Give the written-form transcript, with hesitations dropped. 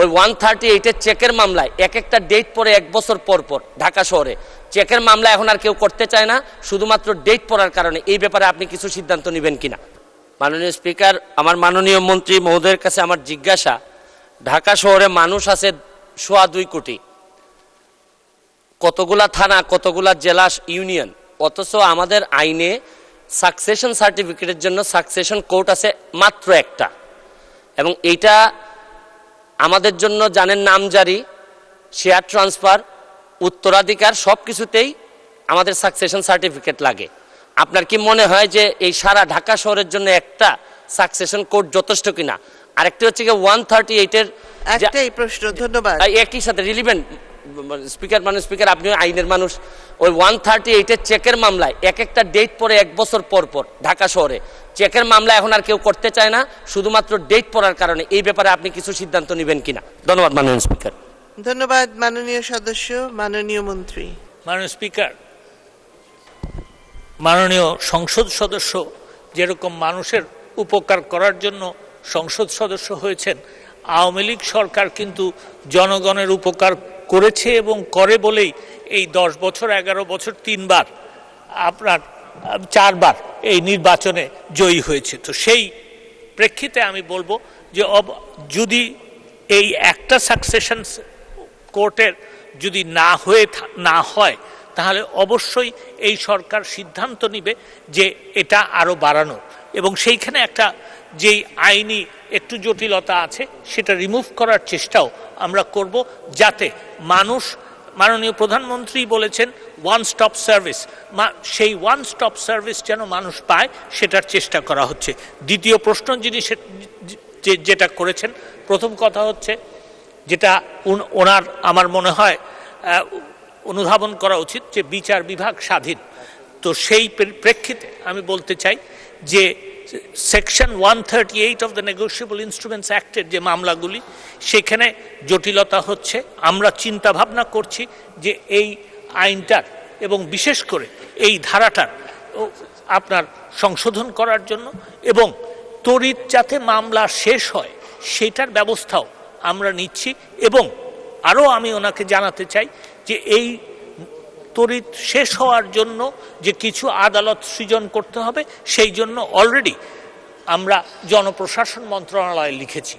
ওই 138-এর চেকের মামলায় এক একটা ডেট পরে 1 বছর পর পর ঢাকা শহরে চেকের মামলা এখন আর কেউ করতে চায় না, শুধুমাত্র ডেট পড়ার কারণে। এই ব্যাপারে আপনি কিছু সিদ্ধান্ত নেবেন কিনা? মাননীয় স্পিকার, আমার মাননীয় মন্ত্রী মহোদয়ের কাছে আমার জিজ্ঞাসা, ঢাকা শহরে মানুষ আছে 2.25 কোটি, কতগুলা থানা, কতগুলা জেলা, ইউনিয়ন, অথচ আমাদের আইনে সাকসেশন সার্টিফিকেটের জন্য সাকসেশন কোর্ট আছে মাত্র একটা, এবং এইটা আমাদের জন্য জানেন নামজারি, শেয়ার ট্রান্সফার, উত্তরাধিকার সব কিছুতেই আমাদের সাকসেশন সার্টিফিকেট লাগে। আপনার কি মনে হয় যে এই সারা ঢাকা শহরের জন্য একটা সাকসেশন কোড যথেষ্ট কিনা? আরেকটি হচ্ছে কি 138-এর একটাই প্রশ্ন। ধন্যবাদ। একই সাথে রিলিভেন্ট স্পিকার, স্পিকার আপনি আইনের মানুষ, ওই 138-এর চেকের মামলায় এক একটা ডেট পরে 1 বছর পর পর ঢাকা শহরে চেকের মামলা এখন আর কেউ করতে চায় না, শুধুমাত্র ডেট পড়ার কারণে। এই ব্যাপারে আপনি কিছু সিদ্ধান্ত নেবেন কিনা? ধন্যবাদ মাননীয় স্পিকার। ধন্যবাদ মাননীয় সদস্য। মাননীয় মন্ত্রী। মাননীয় স্পিকার, মাননীয় সংসদ সদস্য যেরকম মানুষের উপকার করার জন্য সংসদ সদস্য হয়েছেন, আওয়ামী লীগ সরকার কিন্তু জনগণের উপকার করেছে এবং করে বলেই এই 10 বছর 11 বছর 3 বার, আপনার 4 বার এই নির্বাচনে জয়ী হয়েছে। তো সেই প্রেক্ষিতে আমি বলবো যে যদি এই একটা সাকসেশন কোর্টের যদি না হয় তাহলে অবশ্যই এই সরকার সিদ্ধান্ত নিবে যে এটা আরও বাড়ানো, এবং সেইখানে একটা যেই আইনি একটু জটিলতা আছে সেটা রিমুভ করার চেষ্টাও আমরা করব, যাতে মানুষ, মাননীয় প্রধানমন্ত্রী বলেছেন ওয়ান স্টপ সার্ভিস, সেই ওয়ান স্টপ সার্ভিস যেন মানুষ পায় সেটার চেষ্টা করা হচ্ছে। দ্বিতীয় প্রশ্ন যিনি যেটা করেছেন, প্রথম কথা হচ্ছে যেটা ওনার আমার মনে হয় অনুধাবন করা উচিত যে বিচার বিভাগ স্বাধীন। তো সেই প্রেক্ষিতে আমি বলতে চাই যে section 138 of the negotiable instruments অ্যাক্টের যে মামলাগুলি, সেখানে জটিলতা হচ্ছে। আমরা চিন্তা ভাবনা করছি যে এই আইনটার এবং বিশেষ করে এই ধারাটার আপনার সংশোধন করার জন্য, এবং তড়িৎ যাতে মামলা শেষ হয় সেটার ব্যবস্থাও আমরা নিচ্ছি। এবং আরও আমি ওনাকে জানাতে চাই যে এই তড়িৎ শেষ হওয়ার জন্য যে কিছু আদালত সৃজন করতে হবে, সেই জন্য অলরেডি আমরা জনপ্রশাসন মন্ত্রণালয়ে লিখেছি।